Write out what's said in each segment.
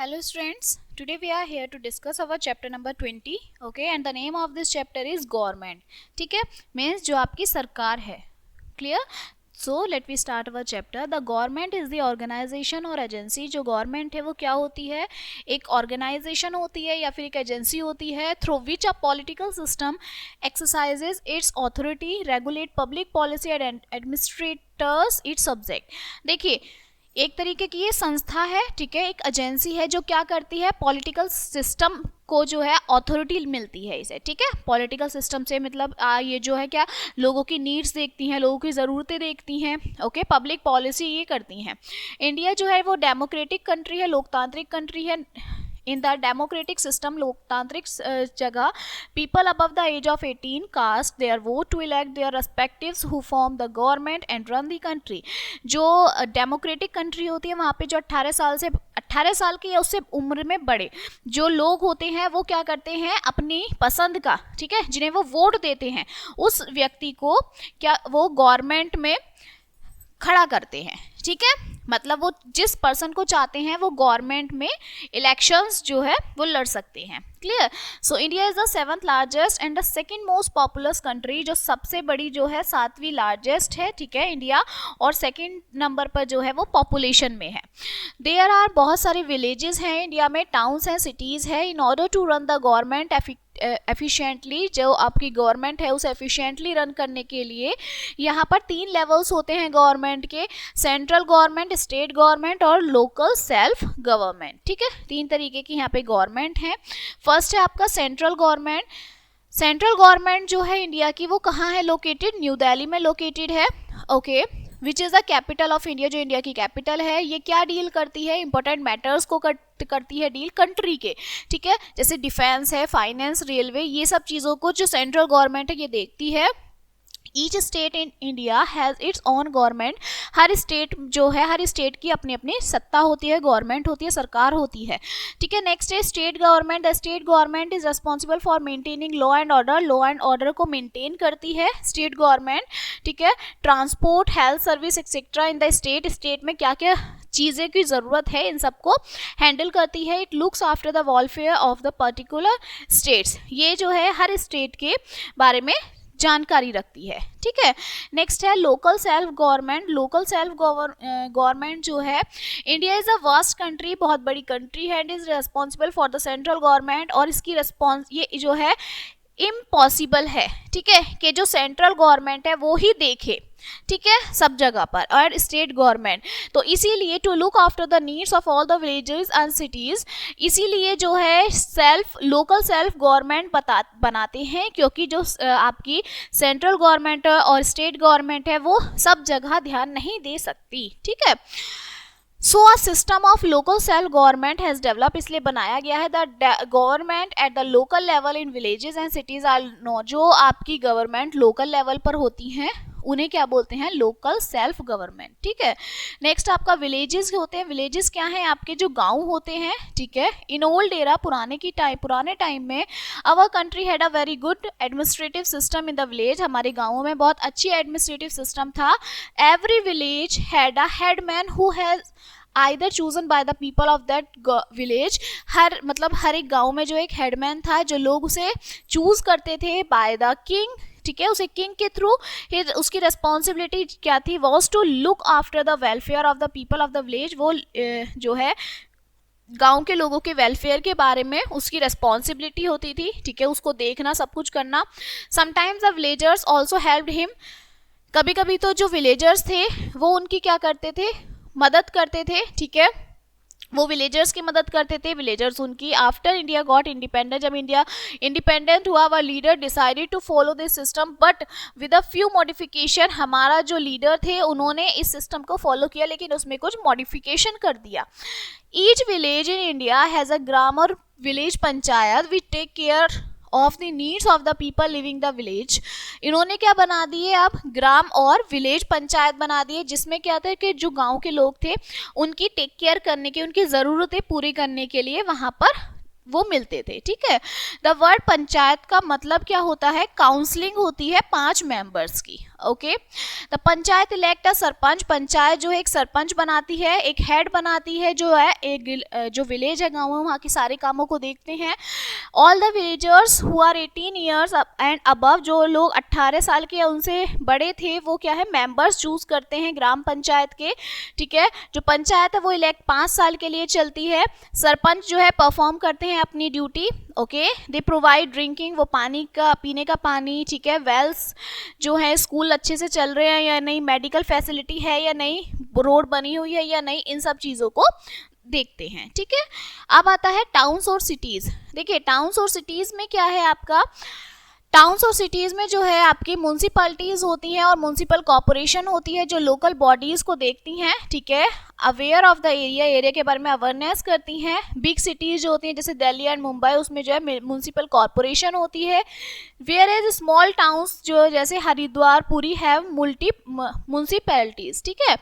Hello students, today we are here to discuss our chapter number 20, okay, and the name of this chapter is government. ठीक है, means जो आपकी सरकार है. Clear? So let we start our chapter. The government is the organization और agency. जो government है वो क्या होती है, एक organization होती है या फिर एक agency होती है through which a political system exercises its authority, regulate public policy and administrators its subject. देखिए, एक तरीके की ये संस्था है, ठीक है, एक एजेंसी है जो क्या करती है, पॉलिटिकल सिस्टम को जो है अथॉरिटी मिलती है इसे, ठीक है. पॉलिटिकल सिस्टम से मतलब ये जो है क्या, लोगों की नीड्स देखती हैं, लोगों की ज़रूरतें देखती हैं, ओके, पब्लिक पॉलिसी ये करती हैं. इंडिया जो है वो डेमोक्रेटिक कंट्री है, लोकतांत्रिक कंट्री है. इन द डेमोक्रेटिक सिस्टम, लोकतांत्रिक जगह, people above the age of 18 cast their vote to elect their respectives who form the government and run the country. जो डेमोक्रेटिक कंट्री होती है वहाँ पे जो 18 साल के या उससे उम्र में बड़े जो लोग होते हैं वो क्या करते हैं, अपनी पसंद का, ठीक है, जिन्हें वो वोट देते हैं, उस व्यक्ति को क्या वो गवर्नमेंट में खड़ा करते हैं, ठीक है. मतलब वो जिस पर्सन को चाहते हैं वो गवर्नमेंट में इलेक्शंस जो है वो लड़ सकते हैं. Clear? So India is the 7th largest and the second most populous country. जो सबसे बड़ी जो है 7वीं लार्जेस्ट है, ठीक है, इंडिया, और सेकंड नंबर पर जो है वो पॉपुलेशन में है. देयर आर बहुत सारे विलेजेस हैं इंडिया में, टाउन्स हैं, सिटीज़ है. In order to run the government efficiently, जो आपकी गवर्नमेंट है उसे एफिशिएंटली रन करने के लिए यहाँ पर 3 लेवल्स होते हैं गवर्नमेंट के, सेंट्रल गवर्नमेंट, स्टेट गवर्नमेंट और लोकल सेल्फ गवर्नमेंट. ठीक है, 3 तरीके की यहाँ पे गवर्नमेंट है. फर्स्ट है आपका सेंट्रल गवर्नमेंट. सेंट्रल गवर्नमेंट जो है इंडिया की वो कहाँ है लोकेटेड, न्यू दिल्ली में लोकेटेड है, okay, which is the capital of India, जो इंडिया की कैपिटल है. ये क्या डील करती है, इंपॉर्टेंट मैटर्स को करती है डील कंट्री के, ठीक है, जैसे डिफेंस है, फाइनेंस, रेलवे, ये सब चीज़ों को जो सेंट्रल गवर्नमेंट है ये देखती है. Each state in India has its own government. Her state जो है, हर स्टेट की अपनी अपनी सत्ता होती है, गवर्नमेंट होती है, सरकार होती है, ठीक है. नेक्स्ट है state government. The state government is responsible for maintaining law and order. Law and order को मेंटेन करती है स्टेट गवर्नमेंट, ठीक है. Transport, health service etcetera in the state. State में क्या क्या चीज़ें की ज़रूरत है इन सबको हैंडल करती है. It looks after the welfare of the particular states. ये जो है हर स्टेट के बारे में जानकारी रखती है, ठीक है. नेक्स्ट है local self government. Local self government जो है, India is a vast country, बहुत बड़ी कंट्री है, and is responsible for the central government. और इसकी रिस्पॉन्स ये जो है इम्पॉसिबल है, ठीक है, कि जो सेंट्रल गवर्नमेंट है वो ही देखे, ठीक है, सब जगह पर, और स्टेट गवर्नमेंट. तो इसीलिए to look after the needs of all the villages and cities, इसीलिए जो है लोकल सेल्फ गवर्नमेंट बनाते हैं, क्योंकि जो आपकी सेंट्रल गवर्नमेंट और स्टेट गवर्नमेंट है वो सब जगह ध्यान नहीं दे सकती, ठीक है. So a system of local self government has develop, इसलिए बनाया गया है. The government at the local level in villages and cities are no. जो आपकी गवर्नमेंट लोकल लेवल पर होती हैं उन्हें क्या बोलते हैं, लोकल सेल्फ गवर्नमेंट, ठीक है. नेक्स्ट आपका विलेजेस होते हैं. विलेजेस क्या हैं, आपके जो गांव होते हैं, ठीक है. इन ओल्ड एरा, पुराने टाइम में our country had a very good administrative system in the village. हमारे गाँवों में बहुत अच्छी एडमिनिस्ट्रेटिव सिस्टम था. Every village had a headman who has either chosen by the people of that village. हर एक गाँव में जो एक हेडमैन था जो लोग उसे चूज करते थे बाय द किंग, ठीक है, उसे किंग के थ्रू. उसकी रेस्पॉन्सिबिलिटी क्या थी, was to look after the welfare of the people of the village. वो जो है गांव के लोगों के वेलफेयर के बारे में उसकी रेस्पॉन्सिबिलिटी होती थी, ठीक है, उसको देखना, सब कुछ करना. Sometimes the villagers also helped him. कभी कभी तो जो विलेजर्स थे वो उनकी क्या करते थे, मदद करते थे, ठीक है, वो विलेजर्स की मदद करते थे, विलेजर्स उनकी. आफ्टर इंडिया गॉट इंडिपेंडेंट, जब इंडिया इंडिपेंडेंट हुआ, our leader decided to follow this system but with a few modification. हमारा जो लीडर थे उन्होंने इस सिस्टम को फॉलो किया लेकिन उसमें कुछ मॉडिफिकेशन कर दिया. Each village in India has a gram और village panchayat which take care of the needs of the people living the village. इन्होंने क्या बना दिए, अब ग्राम और विलेज पंचायत बना दिए, जिसमें क्या था कि जो गांव के लोग थे उनकी टेक केयर करने के, उनकी ज़रूरतें पूरी करने के लिए वहाँ पर वो मिलते थे, ठीक है. द वर्ड पंचायत का मतलब क्या होता है, काउंसलिंग होती है 5 मेंबर्स की, ओके। द पंचायत इलेक्ट अ सरपंच, पंचायत जो है एक सरपंच बनाती है, एक हेड बनाती है जो है एक जो विलेज है, गाँव है, वहाँ के सारे कामों को देखते हैं। All the villagers who are 18 years and above, जो लोग 18 साल के या उनसे बड़े थे वो क्या है मेंबर्स चूज करते हैं ग्राम पंचायत के, ठीक है। जो पंचायत है वो इलेक्ट 5 साल के लिए चलती है। सरपंच जो है परफॉर्म करते हैं अपनी duty, okay. They provide drinking, वो पानी का, पीने का पानी, ठीक है। वेल्स जो है, स्कूल अच्छे से चल रहे हैं या नहीं, मेडिकल फैसिलिटी है या नहीं, रोड बनी हुई है या नहीं, इन सब चीज़ों को देखते हैं, ठीक है। अब आता है टाउन्स और सिटीज़। देखिए टाउन्स और सिटीज़ में क्या है आपका, टाउन्स और सिटीज़ में जो है आपकी म्यूनसिपैलिटीज़ होती हैं और म्यूनसिपल कॉरपोरेशन होती है जो लोकल बॉडीज़ को देखती हैं, ठीक है। Aware of the area, area के बारे में अवेयरनेस करती हैं। बिग सिटीज़ जो होती हैं जैसे दिल्ली एंड मुंबई, उसमें जो है म्यूनसिपल कॉरपोरेशन होती है। वेयर एज स्मॉल टाउन्स जो जैसे Haridwar, Puri have multi municipalities, ठीक है।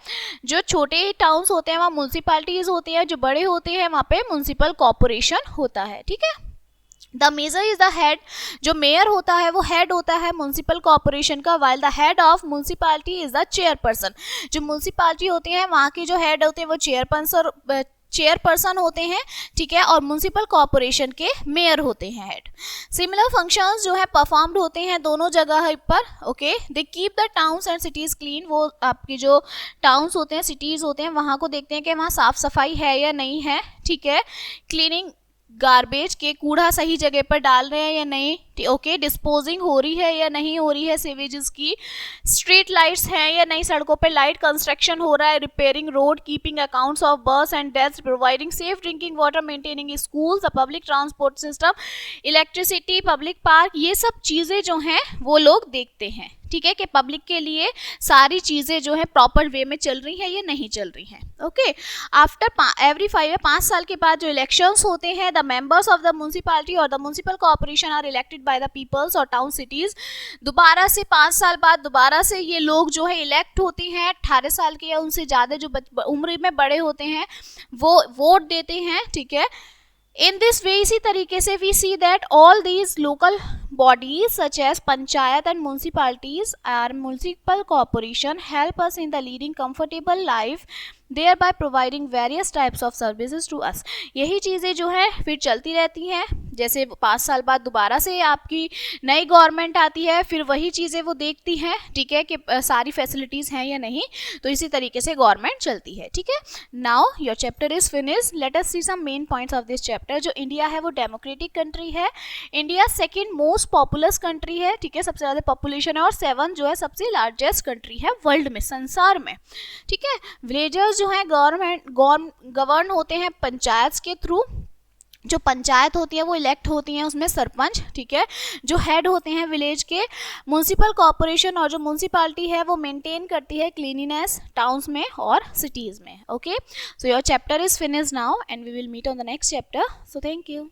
जो छोटे टाउन्स होते हैं वहाँ म्यूनसिपैलिटीज़ होती हैं, जो बड़े होते हैं वहाँ पे म्यूनसिपल कॉरपोरेशन होता है, ठीक है। The mayor is the head, जो मेयर होता है वो हेड होता है म्यूनसिपल कॉरपोरेशन का, while the head of municipality is the chairperson. जो म्यूनसिपैलिटी होती है वहाँ के जो हेड होते हैं वो चेयरपर्सन होते हैं, ठीक है। और म्यूनसिपल कॉरपोरेशन के मेयर होते हैं हेड। सिमिलर फंक्शंस जो है परफॉर्म्ड होते हैं दोनों जगह पर, okay. They keep the towns and cities clean, वो आपकी जो टाउन्स होते हैं, सिटीज़ होते हैं, वहाँ को देखते हैं कि वहाँ साफ सफाई है या नहीं है, ठीक है। क्लीनिंग गार्बेज के, कूड़ा सही जगह पर डाल रहे हैं या नहीं, ओके। डिस्पोजिंग हो रही है या नहीं हो रही है सीवेजेस की। स्ट्रीट लाइट्स हैं या नहीं, सड़कों पर लाइट कंस्ट्रक्शन हो रहा है। Repairing road, keeping accounts of birth and deaths, providing safe drinking water, maintaining schools, public transport system, electricity, public park, ये सब चीज़ें जो हैं वो लोग देखते हैं, ठीक है, कि पब्लिक के लिए सारी चीज़ें जो है प्रॉपर वे में चल रही हैं या नहीं चल रही हैं, ओके। आफ्टर एवरी 5 साल के बाद जो इलेक्शंस होते हैं, the members of the municipality और the municipal corporation are elected by the peoples और टाउन सिटीज़। दोबारा से 5 साल बाद दोबारा से ये लोग जो है इलेक्ट होते हैं। 18 साल के या उनसे ज़्यादा जो उम्र में बड़े होते हैं वो वोट देते हैं, ठीक है। इन दिस वे, इसी तरीके से we see that all these local bodies such as panchayat and municipalities or municipal corporation help us in the leading comfortable life, thereby providing various types of services to us। यही चीज़ें जो है फिर चलती रहती हैं, जैसे 5 साल बाद दोबारा से आपकी नई गवर्नमेंट आती है, फिर वही चीज़ें वो देखती हैं, ठीक है, कि सारी फैसिलिटीज़ हैं या नहीं, तो इसी तरीके से गवर्नमेंट चलती है, ठीक है। Now your chapter is finished, let us see some main points of this chapter. जो इंडिया है वो डेमोक्रेटिक कंट्री है, India second most populous country है, ठीक है, सबसे ज़्यादा पॉपुलेशन है, और 7 जो है सबसे लार्जेस्ट कंट्री है वर्ल्ड में, संसार में, ठीक है। विलेजर्स जो है गवर्न होते हैं पंचायत के थ्रू। जो पंचायत होती है वो इलेक्ट होती हैं, उसमें सरपंच, ठीक है। जो हेड होते हैं विलेज के, म्यूनसिपल कॉरपोरेशन और जो म्यूनसिपैलिटी है वो मेंटेन करती है क्लीनिनेस टाउन्स में और सिटीज़ में, okay. So your chapter is finished now and we will meet on the next chapter, so thank you.